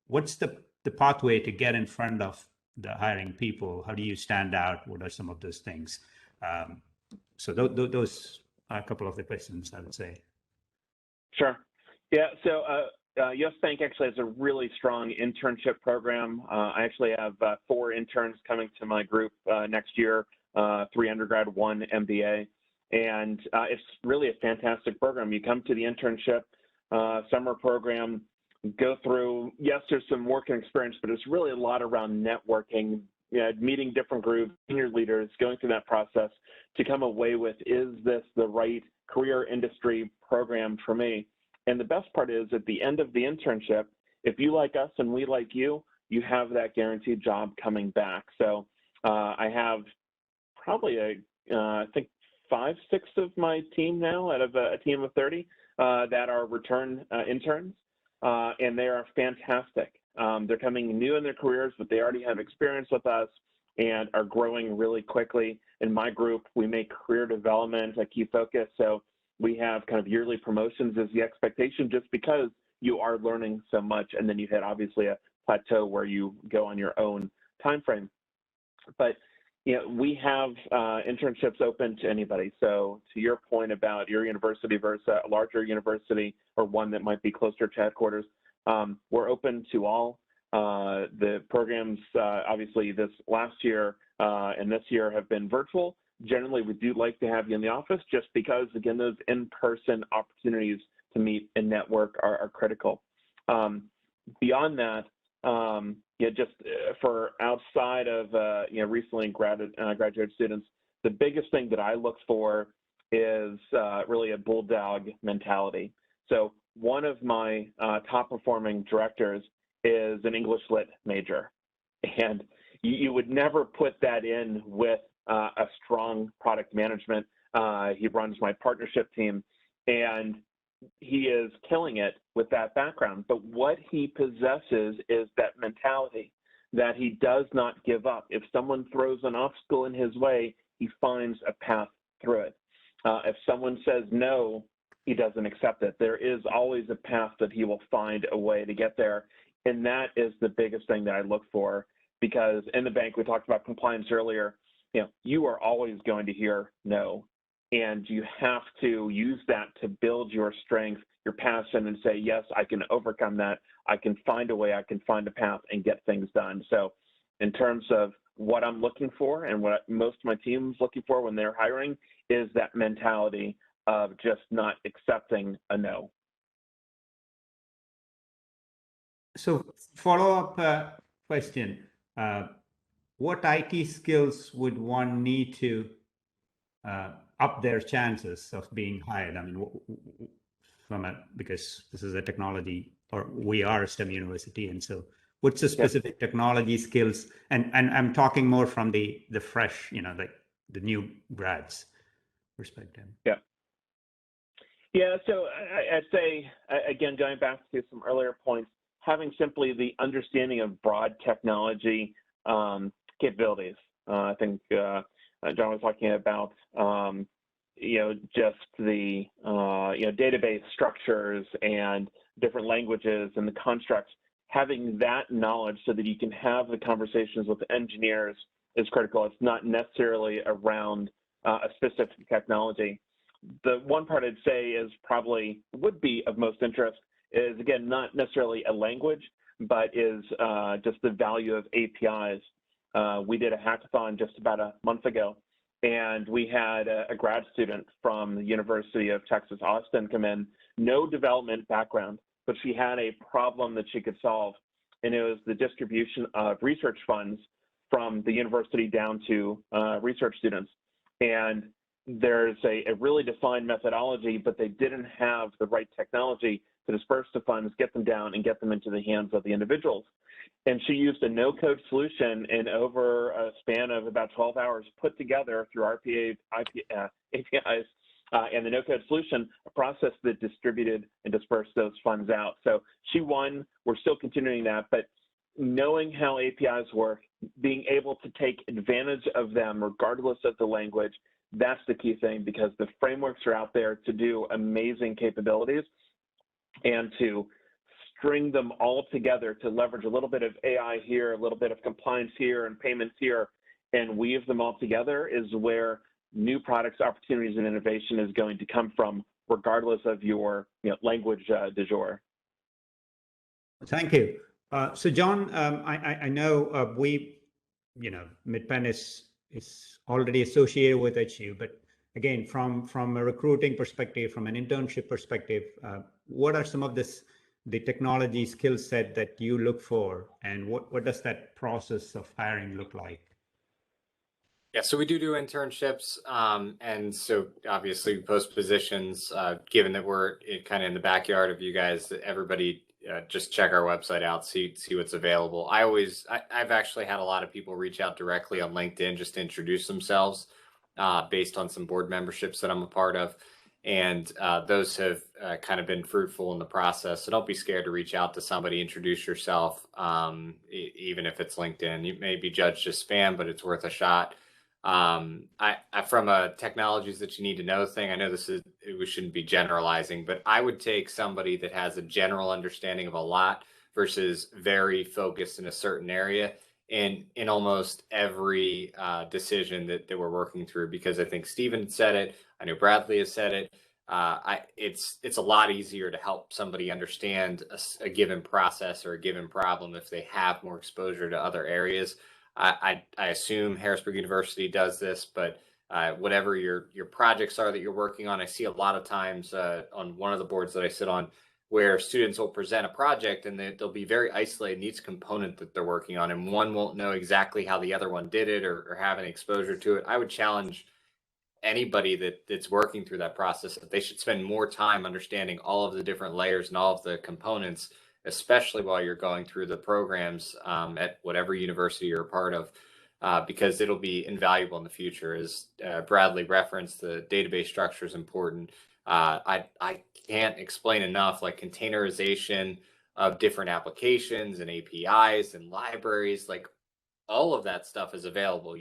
what's the pathway to get in front of the hiring people? How do you stand out? What are some of those things? So those are a couple of the questions, I would say. Sure. Yeah. So US Bank actually has a really strong internship program. I actually have 4 interns coming to my group next year, 3 undergrad, 1 MBA. And it's really a fantastic program. You come to the internship summer program, go through, yes, there's some working experience, but it's really a lot around networking, meeting different groups, senior leaders, going through that process to come away with, is this the right career industry program for me? And the best part is at the end of the internship, if you like us and we like you, you have that guaranteed job coming back. So I have probably I think 5, 6 of my team now out of a team of 30 that are return interns, and they are fantastic. They're coming new in their careers, but they already have experience with us and are growing really quickly. In my group, we make career development a key focus. So we have kind of yearly promotions as the expectation, just because you are learning so much, and then you hit obviously a plateau where you go on your own time frame. But we have internships open to anybody. So to your point about your university versus a larger university or one that might be closer to headquarters, we're open to all. The programs, obviously this last year and this year have been virtual. Generally, we do like to have you in the office just because, again, those in-person opportunities to meet and network are critical. Beyond that, just for outside of recently graduate students, the biggest thing that I look for is really a bulldog mentality. So one of my top performing directors is an English Lit major, and you would never put that in with a strong product management. He runs my partnership team, and he is killing it with that background. But what he possesses is that mentality that he does not give up. If someone throws an obstacle in his way, he finds a path through it. If someone says no, he doesn't accept it. There is always a path that he will find a way to get there. And that is the biggest thing that I look for, because in the bank, we talked about compliance earlier, you are always going to hear no. And you have to use that to build your strength, your passion, and say, yes, I can overcome that. I can find a way, I can find a path and get things done. So in terms of what I'm looking for and what most of my team's looking for when they're hiring is that mentality of just not accepting a no. So follow-up question. What IT skills would one need to up their chances of being hired? I mean, because this is a technology, or we are a STEM university, and so what's the specific technology skills? And I'm talking more from the fresh, like the new grads perspective. Yeah, so I'd say, again, going back to some earlier points, having simply the understanding of broad technology capabilities. I think John was talking about, just the, database structures and different languages and the constructs. Having that knowledge so that you can have the conversations with engineers is critical. It's not necessarily around a specific technology. The one part I'd say is probably would be of most interest is, again, not necessarily a language, but is just the value of APIs. We did a hackathon just about a month ago, and we had a grad student from the University of Texas, Austin, come in, no development background, but she had a problem that she could solve, and it was the distribution of research funds from the university down to research students. And there's a really defined methodology, but they didn't have the right technology to disperse the funds, get them down, and get them into the hands of the individuals. And she used a no-code solution, and over a span of about 12 hours, put together through APIs and the no-code solution, a process that distributed and dispersed those funds out. So she won. We're still continuing that, but knowing how APIs work, being able to take advantage of them regardless of the language, that's the key thing, because the frameworks are out there to do amazing capabilities, and to string them all together to leverage a little bit of AI here, a little bit of compliance here and payments here, and weave them all together is where new products, opportunities, and innovation is going to come from, regardless of your language du jour. Thank you. So John, I know MidPen is already associated with HU, but again, from a recruiting perspective, from an internship perspective, what are some of the technology skill set that you look for, and what does that process of hiring look like? Yeah, so we do internships, and so obviously we post positions. Given that we're kind of in the backyard of you guys, everybody just check our website out, see what's available. I've actually had a lot of people reach out directly on LinkedIn just to introduce themselves, based on some board memberships that I'm a part of, and those have kind of been fruitful in the process. So don't be scared to reach out to somebody, introduce yourself, even if it's LinkedIn. You may be judged as spam, but it's worth a shot. I from a technologies that you need to know thing, I know we shouldn't be generalizing, but I would take somebody that has a general understanding of a lot versus very focused in a certain area in almost every decision that we're working through, because I think Stephen said it, I know Bradley has said it. It's a lot easier to help somebody understand a given process or a given problem if they have more exposure to other areas. I assume Harrisburg University does this, but whatever your projects are that you're working on, I see a lot of times on one of the boards that I sit on where students will present a project and they'll be very isolated in each component that they're working on, and one won't know exactly how the other one did it or have any exposure to it. I would challenge anybody that's working through that process that they should spend more time understanding all of the different layers and all of the components, especially while you're going through the programs at whatever university you're a part of, because it'll be invaluable in the future. As Bradley referenced, the database structure is important. I can't explain enough, like containerization of different applications and APIs and libraries, like all of that stuff is available.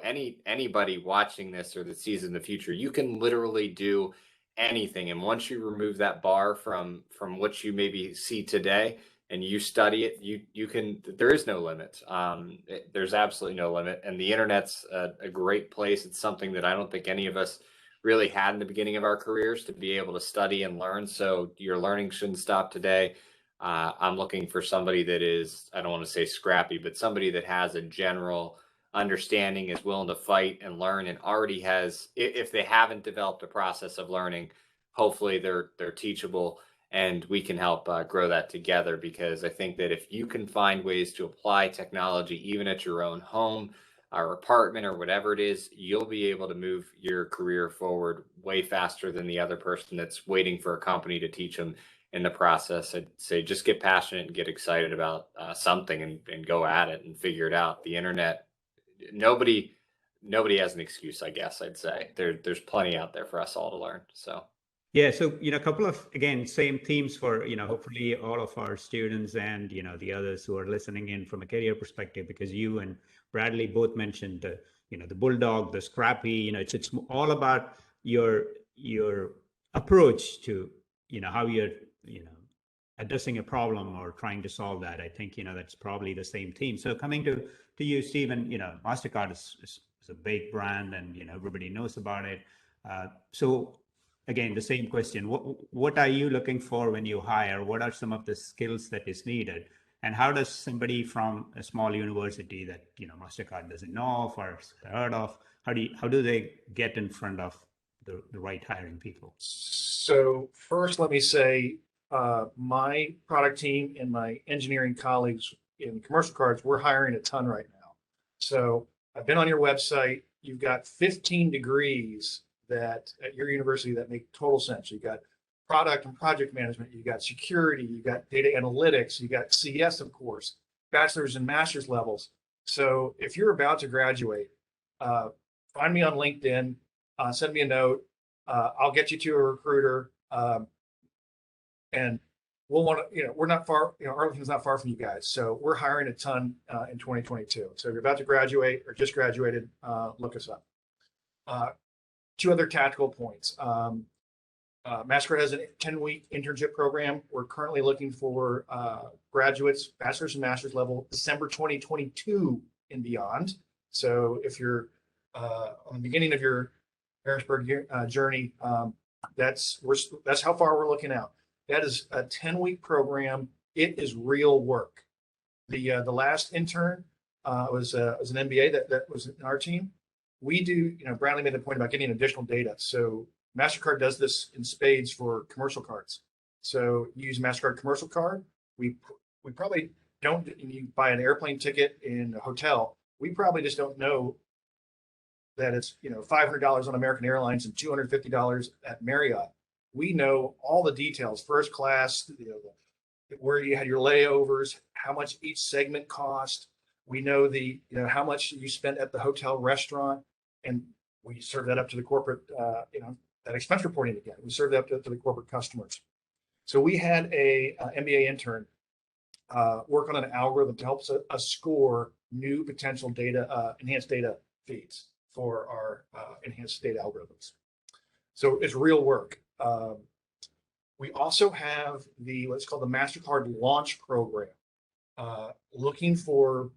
Anybody watching this or that sees in the future, you can literally do anything. And once you remove that bar from what you maybe see today and you study it, you can, there is no limit. There's absolutely no limit. And the internet's a great place. It's something that I don't think any of us really had in the beginning of our careers, to be able to study and learn. So your learning shouldn't stop today. I'm looking for somebody that is, I don't want to say scrappy, but somebody that has a general understanding, is willing to fight and learn, and already has, if they haven't developed a process of learning, hopefully they're teachable, and we can help grow that together. Because I think that if you can find ways to apply technology, even at your own home or apartment or whatever it is, you'll be able to move your career forward way faster than the other person that's waiting for a company to teach them in the process. I'd say just get passionate and get excited about something and go at it and figure it out. The internet, nobody has an excuse, I guess I'd say. There's plenty out there for us all to learn. So yeah, so a couple of, again, same themes for hopefully all of our students and the others who are listening in from a career perspective, because you and Bradley both mentioned the bulldog, the scrappy. It's all about your approach to how you're addressing a problem or trying to solve that. I think that's probably the same theme. So coming to you, Stephen, Mastercard is a big brand, and everybody knows about it. So again, the same question: what are you looking for when you hire? What are some of the skills that is needed? And how does somebody from a small university that Mastercard doesn't know of or heard of, how do they get in front of the right hiring people? So first, let me say, my product team and my engineering colleagues in commercial cards, we're hiring a ton right now. So I've been on your website. You've got 15 degrees that at your university that make total sense. You've got product and project management, you got security, you got data analytics, you got CS, of course, bachelor's and master's levels. So if you're about to graduate, find me on LinkedIn, send me a note. I'll get you to a recruiter, and we'll want to, we're not far, Arlington's not far from you guys. So we're hiring a ton in 2022. So if you're about to graduate or just graduated, look us up. Two other tactical points. Mastercard has a 10-week internship program. We're currently looking for graduates, bachelor's and master's level, December 2022 and beyond. So if you're on the beginning of your Harrisburg journey, that's how far we're looking out. That is a 10-week program. It is real work. The last intern was an MBA that was in our team. We do, Bradley made the point about getting additional data. So Mastercard does this in spades for commercial cards. So you use Mastercard commercial card. We probably don't. You buy an airplane ticket in a hotel. We probably just don't know that it's $500 on American Airlines and $250 at Marriott. We know all the details, first class, where you had your layovers, how much each segment cost. We know how much you spent at the hotel restaurant, and we serve that up to the corporate, that expense reporting again. We serve that up to the corporate customers. So we had a MBA intern work on an algorithm to help us score new potential data, enhanced data feeds for our enhanced data algorithms. So it's real work. We also have what's called the Mastercard Launch Program, looking for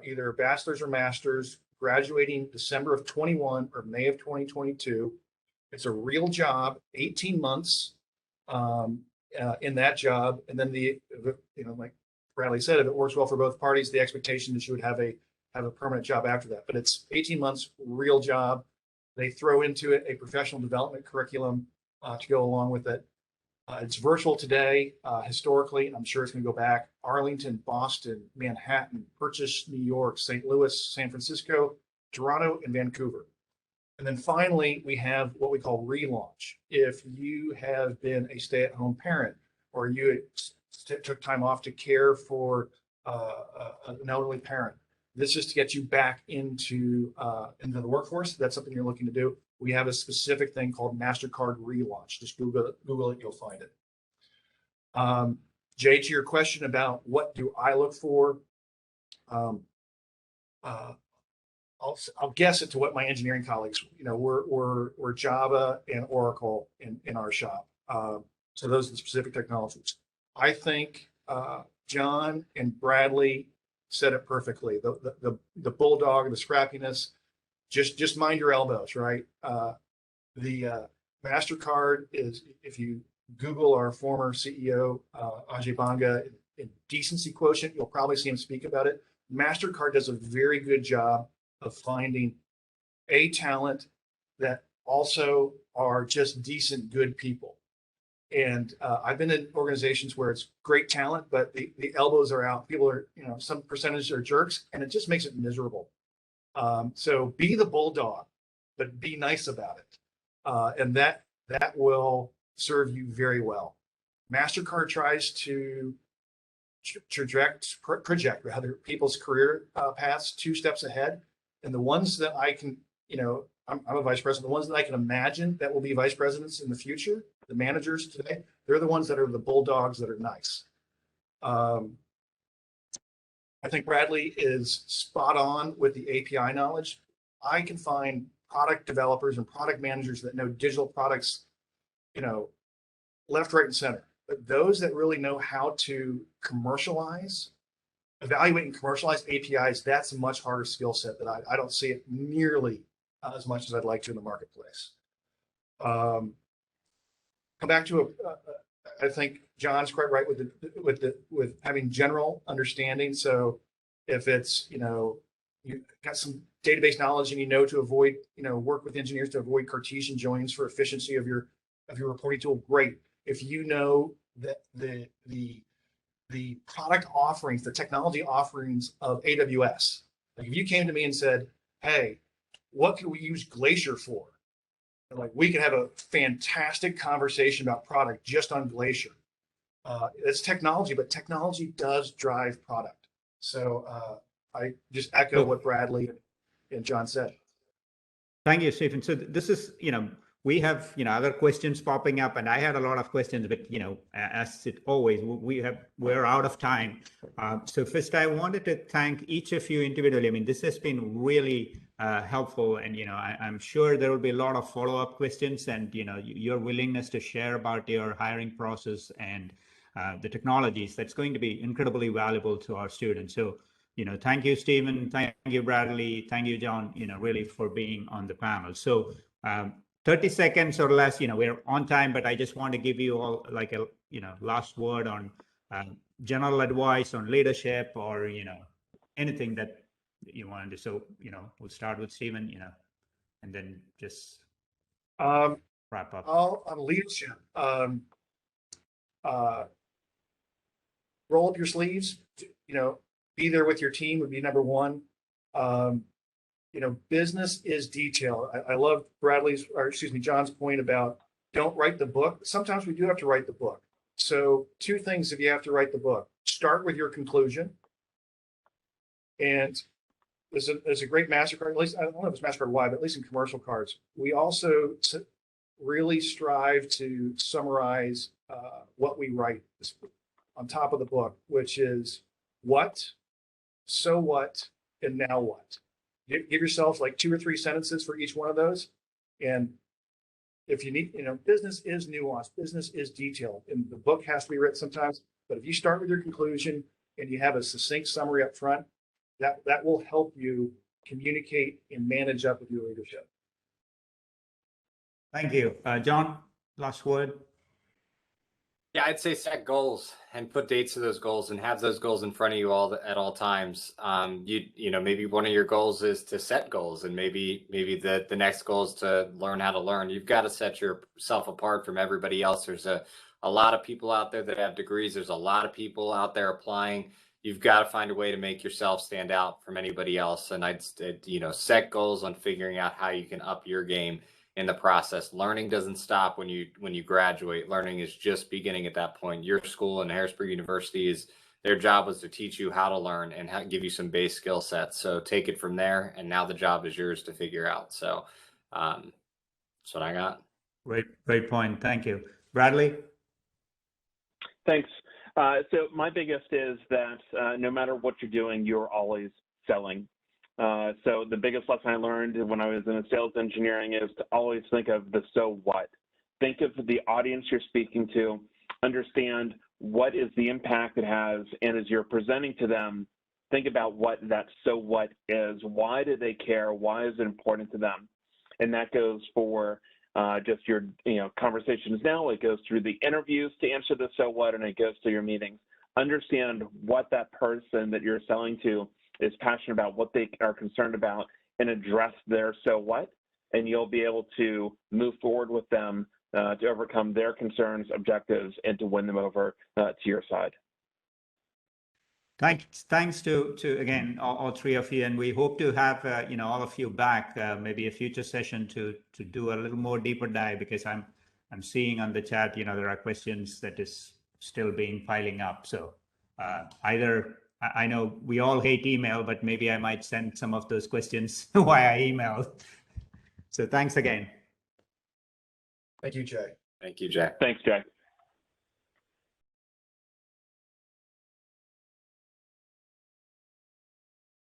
either bachelor's or master's graduating December of 21 or May of 2022. It's a real job, 18 months in that job. And then like Bradley said, if it works well for both parties, the expectation is you would have a permanent job after that. But it's 18 months, real job. They throw into it a professional development curriculum to go along with it. It's virtual today, historically, and I'm sure it's going to go back. Arlington, Boston, Manhattan, Purchase, New York, St. Louis, San Francisco, Toronto, and Vancouver. And then finally, we have what we call relaunch. If you have been a stay-at-home parent, or you took time off to care for an elderly parent, this is to get you back into the workforce. That's something you're looking to do. We have a specific thing called Mastercard Relaunch. Just Google it, you'll find it. Jay, to your question about what do I look for, I'll guess it to what my engineering colleagues, we're Java and Oracle in our shop. So those are the specific technologies. I think John and Bradley said it perfectly. The bulldog, the scrappiness. Just mind your elbows, right? The Mastercard is, if you Google our former CEO, Ajay Banga, in decency quotient, you'll probably see him speak about it. Mastercard does a very good job of finding a talent that also are just decent, good people. And I've been in organizations where it's great talent, but the elbows are out. People are, some percentage are jerks, and it just makes it miserable. So be the bulldog, but be nice about it. And that will serve you very well. Mastercard tries to project rather people's career paths 2 steps ahead. And the ones that I can, I'm a vice president, the ones that I can imagine that will be vice presidents in the future, the managers today, they're the ones that are the bulldogs that are nice. I think Bradley is spot on with the API knowledge. I can find product developers and product managers that know digital products, left, right, and center. But those that really know how to commercialize, evaluate and commercialize APIs, that's a much harder skill set that I don't see it nearly as much as I'd like to in the marketplace. Come back to I think John's quite right with having general understanding. So if it's you got some database knowledge and to avoid work with engineers to avoid Cartesian joins for efficiency of your reporting tool, great. If you know that the product offerings, the technology offerings of AWS, like if you came to me and said, hey, what can we use Glacier for? Like we could have a fantastic conversation about product just on Glacier. It's technology, but technology does drive product. So I just echo what Bradley and John said. Thank you, Stephen. So this is, we have, other questions popping up, and I had a lot of questions, but, as it always, we're out of time. So first, I wanted to thank each of you individually. I mean, this has been really helpful, and, I'm sure there will be a lot of follow-up questions, and, your willingness to share about your hiring process and the technologies, that's going to be incredibly valuable to our students. So, thank you, Stephen. Thank you, Bradley. Thank you, John, really for being on the panel. So 30 seconds or less, we're on time, but I just want to give you all like a, last word on general advice on leadership or, anything that you want to do. So, we'll start with Stephen, and then just wrap up. On leadership, roll up your sleeves, be there with your team would be number one. Business is detail. I love John's point about don't write the book. Sometimes we do have to write the book. So two things if you have to write the book. Start with your conclusion. And there's a great Mastercard, at least, I don't know if it's Mastercard why, but at least in commercial cards. We also really strive to summarize what we write on top of the book, which is what, so what, and now what. Give yourself like 2 or 3 sentences for each one of those. And if you need, business is nuanced, business is detailed, and the book has to be written sometimes. But if you start with your conclusion and you have a succinct summary up front, that will help you communicate and manage up with your leadership. Thank you. John, last word. Yeah, I'd say set goals and put dates to those goals and have those goals in front of you at all times. Maybe one of your goals is to set goals, and maybe the next goal is to learn how to learn. You've got to set yourself apart from everybody else. There's a lot of people out there that have degrees. There's a lot of people out there applying. You've got to find a way to make yourself stand out from anybody else. And I'd set goals on figuring out how you can up your game in the process. Learning doesn't stop when you graduate. Learning is just beginning at that point. Your school and Harrisburg University their job was to teach you how to learn and give you some base skill sets. So take it from there, and now the job is yours to figure out. So that's what I got. Great point. Thank you. Bradley? Thanks. So my biggest is that no matter what you're doing, you're always selling. So the biggest lesson I learned when I was in sales engineering is to always think of the so what. Think of the audience you're speaking to, understand what is the impact it has, and as you're presenting to them, think about what that so what is. Why do they care? Why is it important to them? And that goes for just your conversations now. It goes through the interviews to answer the so what, and it goes to your meetings. Understand what that person that you're selling to is passionate about, what they are concerned about, and address their so what, and you'll be able to move forward with them to overcome their concerns, objectives, and to win them over to your side. Thanks to again all three of you, and we hope to have all of you back maybe a future session to do a little more deeper dive, because I'm seeing on the chat there are questions that is still being piling up. So either I know we all hate email, but maybe I might send some of those questions via email. So thanks again. Thank you, Jay. Thank you, Jack. Thanks, Jack.